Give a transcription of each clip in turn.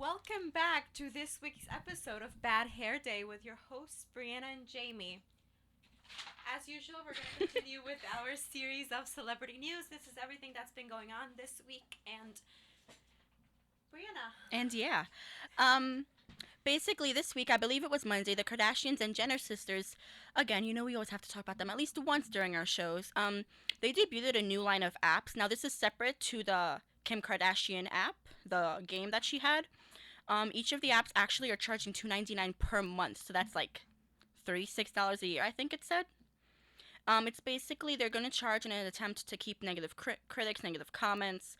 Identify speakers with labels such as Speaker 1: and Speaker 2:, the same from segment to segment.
Speaker 1: Welcome back to this week's episode of Bad Hair Day with your hosts, Brianna and Jamie. As usual, we're going to continue with our series of celebrity news. This is everything that's been going on this week. And Brianna.
Speaker 2: And yeah, um, basically this week, I believe it was Monday, the Kardashians and Jenner sisters, again, we always have to talk about them at least once during our shows. They debuted a new line of apps. Now this is separate to the Kim Kardashian app, the game that she had. Each of the apps actually are charging $2.99 per month, so that's like $36 a year, I think it said. It's basically they're going to charge in an attempt to keep negative critics, negative comments.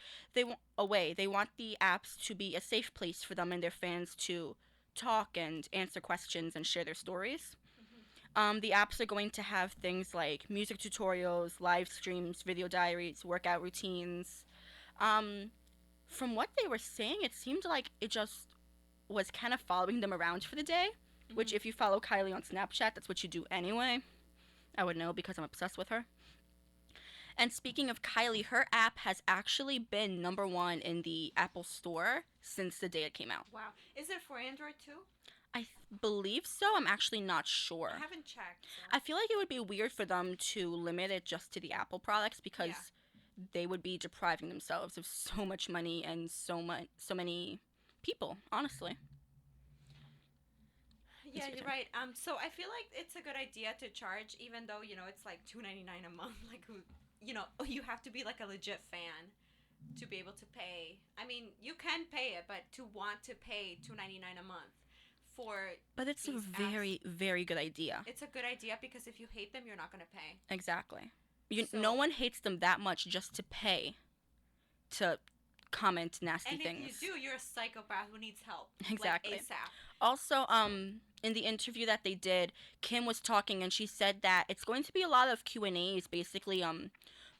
Speaker 2: Away. They want the apps to be a safe place for them and their fans to talk and answer questions and share their stories. The apps are going to have things like music tutorials, live streams, video diaries, workout routines. Um, from what they were saying, it seemed like it just was kind of following them around for the day. Which,
Speaker 1: Mm-hmm.
Speaker 2: if you follow Kylie on Snapchat, that's what you do anyway. I would know because I'm obsessed with her. And speaking of Kylie, her app has actually been number one in the Apple Store since the day it came out.
Speaker 1: Wow. Is it for Android too?
Speaker 2: Believe so. I'm actually not sure.
Speaker 1: I haven't checked. So.
Speaker 2: I feel like it would be weird for them to limit it just to the Apple products because
Speaker 1: Yeah.
Speaker 2: they would be depriving themselves of so much money and so many people, honestly.
Speaker 1: Yeah, you're right. So I feel like it's a good idea to charge, even though it's like $2.99 a month. Like you have to be like a legit fan to be able to pay. I mean, you can pay it, but to want to pay $2.99 a month for
Speaker 2: But it's a
Speaker 1: these apps,
Speaker 2: very, very good idea.
Speaker 1: it's a good idea because if you hate them, you're not gonna pay.
Speaker 2: Exactly. No
Speaker 1: So,
Speaker 2: one hates them that much just to pay to comment nasty
Speaker 1: and if you
Speaker 2: things.
Speaker 1: do, you're a psychopath who needs help, like
Speaker 2: Exactly.
Speaker 1: ASAP.
Speaker 2: Also, in the interview that they did, Kim was talking and she said that it's going to be a lot of Q&As, basically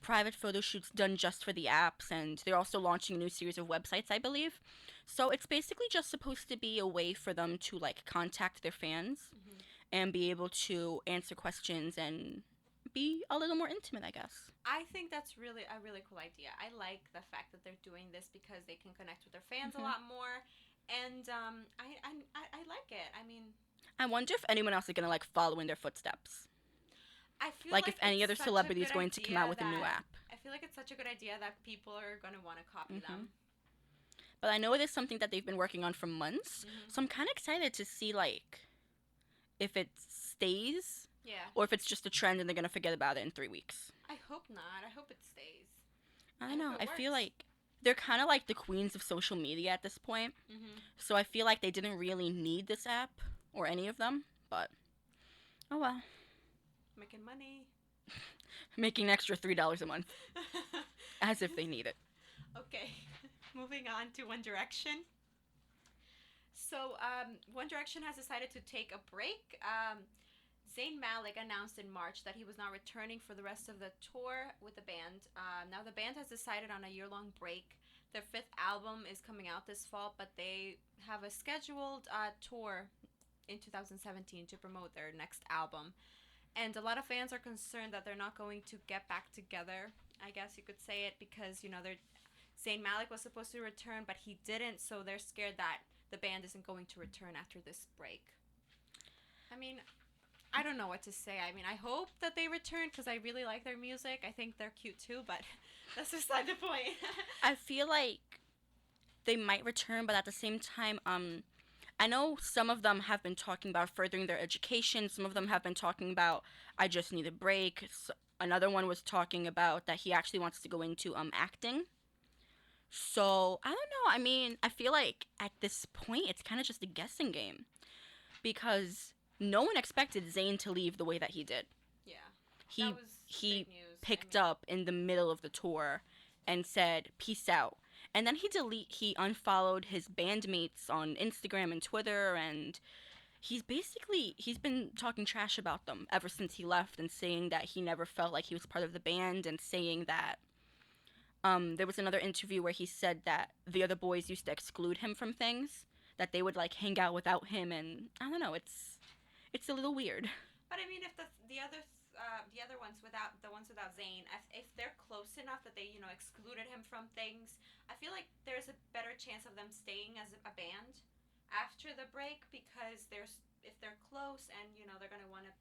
Speaker 2: private photo shoots done just for the apps, and they're also launching a new series of websites, I believe. So it's basically just supposed to be a way for them to like contact their fans
Speaker 1: Hmm.
Speaker 2: and be able to answer questions and be a little more intimate, I guess.
Speaker 1: I think that's really a really cool idea. I like the fact that they're doing this because they can connect with their fans a
Speaker 2: Hmm.
Speaker 1: lot more, and I like it. I mean,
Speaker 2: I wonder if anyone else is gonna like follow in their footsteps.
Speaker 1: I feel
Speaker 2: Like if
Speaker 1: like
Speaker 2: any
Speaker 1: it's
Speaker 2: other
Speaker 1: such a
Speaker 2: celebrity is
Speaker 1: good
Speaker 2: going to come out
Speaker 1: idea
Speaker 2: with a new
Speaker 1: that
Speaker 2: app.
Speaker 1: I feel like it's such a good idea that people are gonna want to copy
Speaker 2: Hmm.
Speaker 1: them.
Speaker 2: But I know it is something that they've been working on for months,
Speaker 1: Hmm.
Speaker 2: so I'm kind of excited to see like if it stays
Speaker 1: Yeah,
Speaker 2: or if it's just a trend and they're gonna forget about it in 3 weeks.
Speaker 1: I hope not. I hope it stays.
Speaker 2: I
Speaker 1: I
Speaker 2: don't
Speaker 1: hope
Speaker 2: know.
Speaker 1: it
Speaker 2: I feel
Speaker 1: works.
Speaker 2: like they're kind of like the queens of social media at this point.
Speaker 1: Hmm.
Speaker 2: So I feel like they didn't really need this app or any of them. But oh well,
Speaker 1: Making money.
Speaker 2: making an extra $3 a month as if they need it.
Speaker 1: Okay, moving on to One Direction. So, One Direction has decided to take a break. Zayn Malik announced in March that he was not returning for the rest of the tour with the band. Now, the band has decided on a year long break. Their fifth album is coming out this fall, but they have a scheduled tour in 2017 to promote their next album. And a lot of fans are concerned that they're not going to get back together. I guess you could say it because they're Zayn Malik was supposed to return, but he didn't, so they're scared that the band isn't going to return after this break. I mean, I don't know what to say. I mean, I hope that they return because I really like their music. I think they're cute too, but that's beside the point.
Speaker 2: I feel like they might return, but at the same time, I know some of them have been talking about furthering their education. Some of them have been talking about I just need a break. Another one was talking about that he actually wants to go into acting. So I don't know. I mean, I feel like at this point it's kind of just a guessing game because no one expected Zayn to leave the way that he did.
Speaker 1: Yeah, that
Speaker 2: He
Speaker 1: was
Speaker 2: he
Speaker 1: big news. I
Speaker 2: picked
Speaker 1: mean,
Speaker 2: up in the middle of the tour and said peace out. And then he unfollowed his bandmates on Instagram and Twitter, and he's been talking trash about them ever since he left and saying that he never felt like he was part of the band and saying that there was another interview where he said that the other boys used to exclude him from things, that they would like hang out without him, and I don't know, it's a little weird.
Speaker 1: but I mean, if the other the other ones without the ones without Zayn, if they're close enough that they excluded him from things, I feel like there's a better chance of them staying as a band after the break because if they're close and they're gonna want to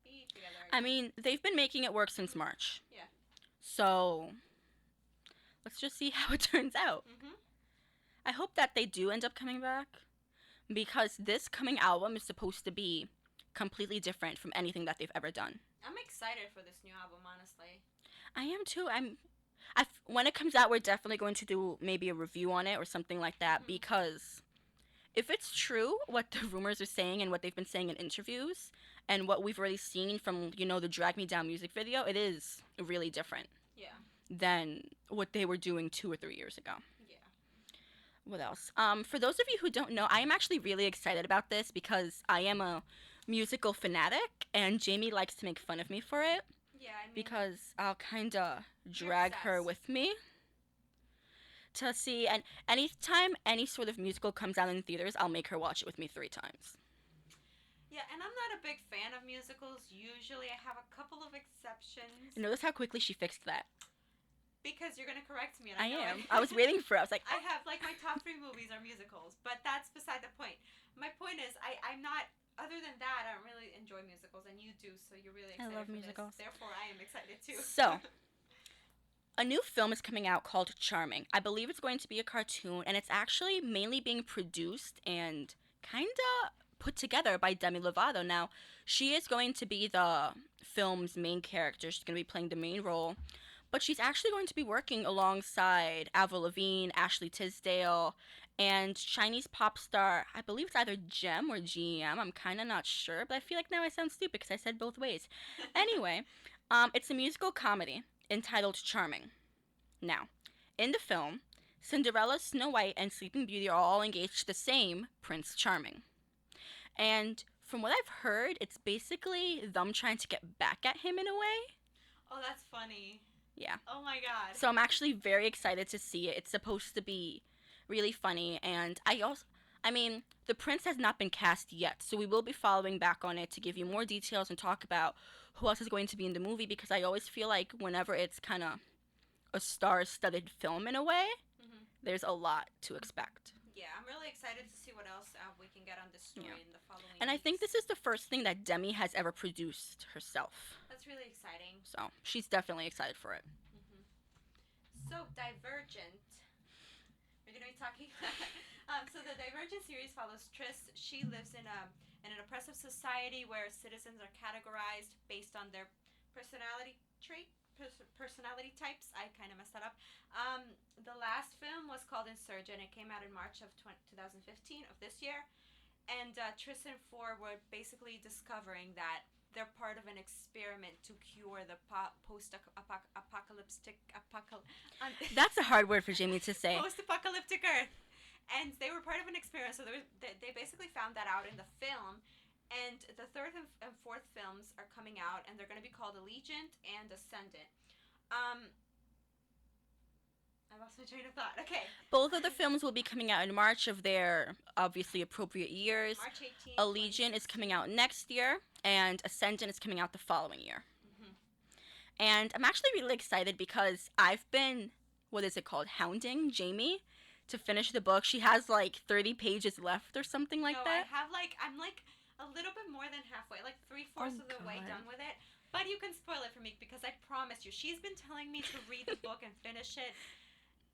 Speaker 1: be together
Speaker 2: I
Speaker 1: again.
Speaker 2: mean, they've been making it work since March.
Speaker 1: Yeah.
Speaker 2: So let's just see how it turns out.
Speaker 1: Mhm.
Speaker 2: I hope that they do end up coming back because this coming album is supposed to be completely different from anything that they've ever done.
Speaker 1: I'm excited for this new album, honestly.
Speaker 2: I am too. When it comes out, we're definitely going to do maybe a review on it or something like that
Speaker 1: Mhm.
Speaker 2: because if it's true what the rumors are saying and what they've been saying in interviews and what we've already seen from the Drag Me Down music video, it is really different
Speaker 1: Yeah.
Speaker 2: than what they were doing 2 or 3 years ago.
Speaker 1: Yeah.
Speaker 2: What else? For those of you who don't know, I am actually really excited about this because I am a musical fanatic and Jamie likes to make fun of me for it
Speaker 1: Yeah. I mean,
Speaker 2: because I'll kind of drag her
Speaker 1: obsessed.
Speaker 2: with me to see. And anytime any sort of musical comes out in theaters, I'll make her watch it with me 3 times.
Speaker 1: Yeah, and I'm not a big fan of musicals. Usually, I have a couple of exceptions.
Speaker 2: Notice how quickly she fixed that.
Speaker 1: Because you're gonna correct me, and
Speaker 2: I
Speaker 1: know
Speaker 2: am.
Speaker 1: it.
Speaker 2: I was waiting for it. I was like,
Speaker 1: I have my top 3 movies are musicals, but that's beside the point. My point is, I'm not. Other than that, I don't really enjoy musicals, and you do, so you're really
Speaker 2: I
Speaker 1: excited
Speaker 2: love
Speaker 1: for
Speaker 2: musicals.
Speaker 1: this. Therefore, I am excited too.
Speaker 2: So, a new film is coming out called Charming. I believe it's going to be a cartoon, and it's actually mainly being produced and kind of put together by Demi Lovato. Now, she is going to be the film's main character. She's going to be playing the main role, but she's actually going to be working alongside Avril Lavigne, Ashley Tisdale, and Chinese pop star. I believe it's either Gem or GM. I'm kind of not sure, but I feel like now I sound stupid because I said both ways. Anyway, it's a musical comedy entitled Charming. Now, in the film, Cinderella, Snow White, and Sleeping Beauty are all engaged to the same Prince Charming. And from what I've heard, it's basically them trying to get back at him in a way.
Speaker 1: Oh, that's funny.
Speaker 2: Yeah.
Speaker 1: Oh my god.
Speaker 2: So I'm actually very excited to see it. It's supposed to be really funny, and I mean, the prince has not been cast yet, so we will be following back on it to give you more details and talk about who else is going to be in the movie because I always feel like whenever it's kind of a star-studded film in a way,
Speaker 1: Mhm.
Speaker 2: there's a lot to expect.
Speaker 1: Yeah, I'm really excited to see what else we can get on this story
Speaker 2: Yeah.
Speaker 1: in the following.
Speaker 2: And I think
Speaker 1: weeks.
Speaker 2: this is the first thing that Demi has ever produced herself.
Speaker 1: That's really exciting.
Speaker 2: So she's definitely excited for it.
Speaker 1: Hmm. So Divergent. We're gonna be talking. So the Divergent series follows Tris. She lives in an oppressive society where citizens are categorized based on their personality trait. Personality types. I kind of messed that up. The last film was called Insurgent. It came out in March of 2015 of this year, and Tris and Four were basically discovering that they're part of an experiment to cure the post-apocalyptic
Speaker 2: That's a hard word for Jamie to say.
Speaker 1: post-apocalyptic Earth, and they were part of an experiment. So they basically found that out in the film, and the third and fourth films are coming out, and they're going to be called Allegiant and Ascendant. I lost my train of thought. Okay.
Speaker 2: Both of the films will be coming out in March of their obviously appropriate years.
Speaker 1: March 18th.
Speaker 2: Allegiant is coming out next year, and Ascendant is coming out the following year.
Speaker 1: Mm-hmm.
Speaker 2: And I'm actually really excited because I've been, what is it called, hounding Jamie to finish the book. She has like 30 pages left or something like
Speaker 1: no,
Speaker 2: that.
Speaker 1: I'm like a little bit more than halfway, like 3/4 of the way
Speaker 2: God.
Speaker 1: done with it. But you can spoil it for me because I promise you, she's been telling me to read the book and finish it,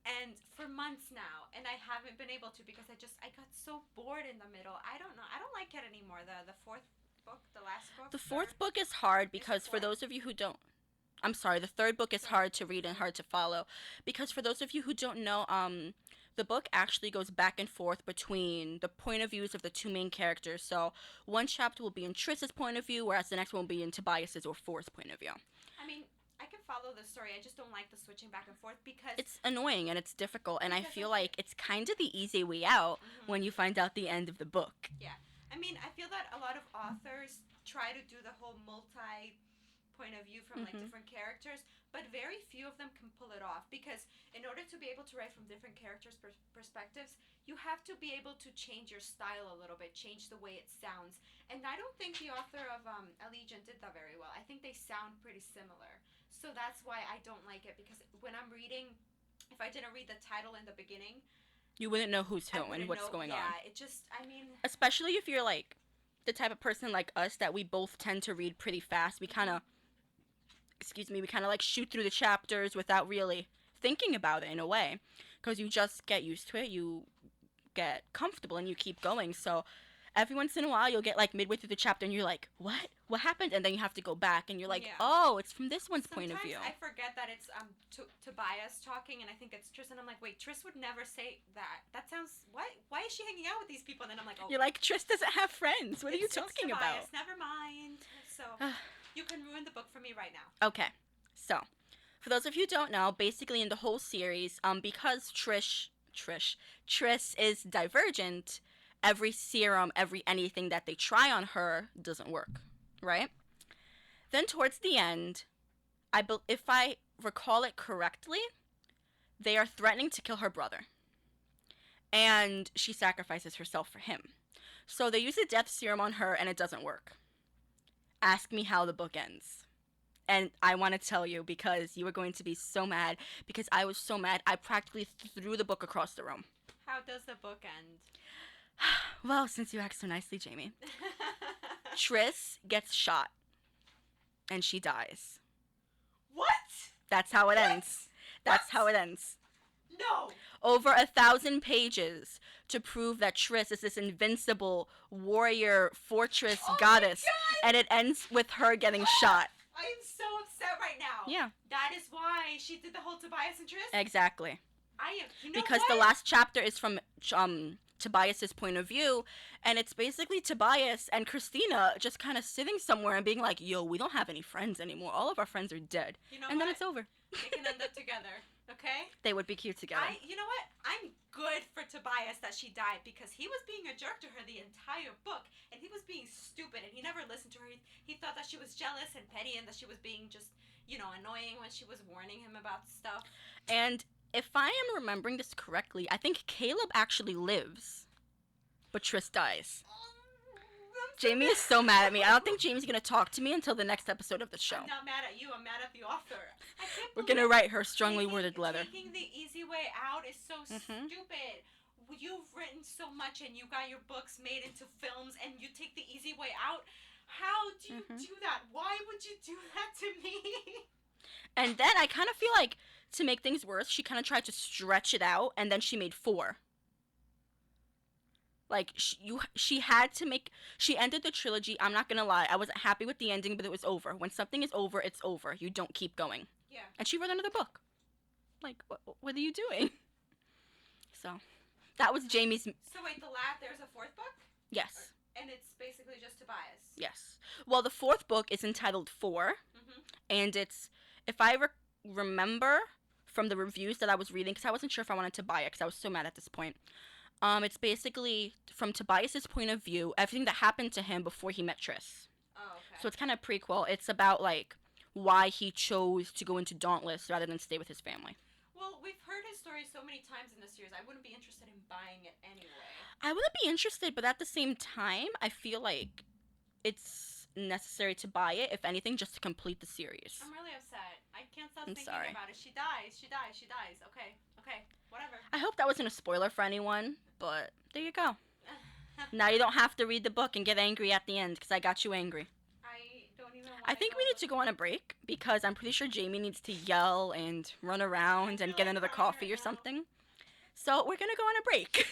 Speaker 1: and for months now, and I haven't been able to because I got so bored in the middle. I don't know. I don't like it anymore. The fourth book, the last book.
Speaker 2: The fourth book is hard because for
Speaker 1: fourth?
Speaker 2: those of you who don't, I'm sorry, the third book is hard to read and hard to follow because for those of you who don't know, the book actually goes back and forth between the point of views of the two main characters. So one chapter will be in Triss's point of view, whereas the next one will be in Tobias's or Four's point of view.
Speaker 1: I mean, I can follow the story. I just don't like the switching back and forth because
Speaker 2: It's annoying and it's difficult, and I
Speaker 1: Because
Speaker 2: feel
Speaker 1: of-
Speaker 2: like it's kind of the easy way out
Speaker 1: Mhm.
Speaker 2: when you find out the end of the book.
Speaker 1: I mean, I feel that a lot of authors try to do the whole multi point of view from like
Speaker 2: Mhm.
Speaker 1: different characters, but very few of them can pull it off because in order to be able to write from different characters' perspectives, you have to be able to change your style a little bit, change the way it sounds. And I don't think the author of Allegiant did that very well. I think they sound pretty similar. So that's why I don't like it because when I'm reading, if I didn't read the title in the beginning,
Speaker 2: You wouldn't know who's
Speaker 1: I
Speaker 2: who and
Speaker 1: wouldn't
Speaker 2: what's
Speaker 1: know.
Speaker 2: going on.
Speaker 1: Yeah, it just, I mean,
Speaker 2: Especially if you're like the type of person like us that we both tend to read pretty fast. We kind of, excuse me, we kind of like shoot through the chapters without really thinking about it in a way. Because you just get used to it, you get comfortable, and you keep going. So every once in a while, you'll get like midway through the chapter and you're like, what? What happened? And then you have to go back and you're like,
Speaker 1: Yeah.
Speaker 2: oh, it's from this one's point of
Speaker 1: sometimes
Speaker 2: view.
Speaker 1: I forget that it's Tobias talking, and I think it's Tris, and I'm like, wait, Tris would never say that. That sounds what? Why is she hanging out with these people? And then I'm like, oh,
Speaker 2: You're like, Tris doesn't have friends. What are you
Speaker 1: it's
Speaker 2: talking
Speaker 1: Tobias.
Speaker 2: about?
Speaker 1: Never mind. So you can ruin the book for me right now.
Speaker 2: Okay, so for those of you who don't know, basically in the whole series, because Tris is divergent, every serum, every anything that they try on her doesn't work, right? Then towards the end, if I recall it correctly, they are threatening to kill her brother, and she sacrifices herself for him. So they use a death serum on her, and it doesn't work. Ask me how the book ends. And I want to tell you because you are going to be so mad, because I was so mad I practically threw the book across the room.
Speaker 1: How does the book end?
Speaker 2: Well, since you asked so nicely, Jamie. Tris gets shot. And she dies.
Speaker 1: What?
Speaker 2: That's how it
Speaker 1: What?
Speaker 2: ends. That's how it ends.
Speaker 1: No.
Speaker 2: Over 1,000 pages to prove that Tris is this invincible warrior fortress
Speaker 1: Oh my
Speaker 2: goddess.
Speaker 1: God!
Speaker 2: And it ends with her getting shot.
Speaker 1: I am so upset right now.
Speaker 2: Yeah.
Speaker 1: That is why she did the whole Tobias and Tris.
Speaker 2: Exactly.
Speaker 1: I am. You know
Speaker 2: Because
Speaker 1: what?
Speaker 2: the last chapter is from Tobias's point of view, and it's basically Tobias and Christina just kind of sitting somewhere and being like, yo, we don't have any friends anymore. All of our friends are dead.
Speaker 1: You know
Speaker 2: And
Speaker 1: what?
Speaker 2: then it's over.
Speaker 1: They can end up together. Okay.
Speaker 2: They would be cute together.
Speaker 1: You know what? I'm good for Tobias that she died because he was being a jerk to her the entire book, and he was being stupid, and he never listened to her. He thought that she was jealous and petty, and that she was being just, annoying when she was warning him about stuff.
Speaker 2: And if I am remembering this correctly, I think Caleb actually lives, but Tris dies. Jamie is so mad at me. I don't think Jamie's gonna talk to me until the next episode of the show.
Speaker 1: I'm not mad at you. I'm mad at the author. I can't
Speaker 2: We're
Speaker 1: believe
Speaker 2: gonna write her strongly
Speaker 1: taking-
Speaker 2: worded letter.
Speaker 1: Taking the easy way out is so
Speaker 2: Mhm.
Speaker 1: stupid. You've written so much and you got your books made into films and you take the easy way out. How do you
Speaker 2: Mhm.
Speaker 1: do that? Why would you do that to me?
Speaker 2: And then I kind of feel like, to make things worse, she kind of tried to stretch it out, and then she made 4. Like, she ended the trilogy. I'm not gonna lie, I wasn't happy with the ending, but it was over. When something is over, it's over. You don't keep going.
Speaker 1: Yeah.
Speaker 2: And she wrote another book. Like, what are you doing? So, that was Jamie's.
Speaker 1: So wait, there's a 4th book?
Speaker 2: Yes.
Speaker 1: And it's basically just Tobias.
Speaker 2: Yes. Well, the 4th book is entitled 4,
Speaker 1: Mm-hmm.
Speaker 2: and it's, if I remember from the reviews that I was reading, because I wasn't sure if I wanted to buy it, because I was so mad at this point. It's basically from Tobias's point of view, everything that happened to him before he met Tris.
Speaker 1: Oh, okay.
Speaker 2: So it's kind of prequel. It's about like why he chose to go into Dauntless rather than stay with his family.
Speaker 1: Well, we've heard his story so many times in the series. I wouldn't be interested in buying it anyway.
Speaker 2: I wouldn't be interested, but at the same time, I feel like it's necessary to buy it, if anything, just to complete the series.
Speaker 1: I'm really upset. I can't stop
Speaker 2: I'm
Speaker 1: thinking
Speaker 2: sorry.
Speaker 1: about it. She dies. Okay, whatever.
Speaker 2: I hope that wasn't a spoiler for anyone, but there you go. Now you don't have to read the book and get angry at the end, because I got you angry.
Speaker 1: I don't even want
Speaker 2: I think we need to go on a break, because I'm pretty sure Jamie needs to yell and run around and
Speaker 1: feel
Speaker 2: get
Speaker 1: like
Speaker 2: another
Speaker 1: crying
Speaker 2: coffee
Speaker 1: right
Speaker 2: or
Speaker 1: now.
Speaker 2: something. So we're gonna go on a break.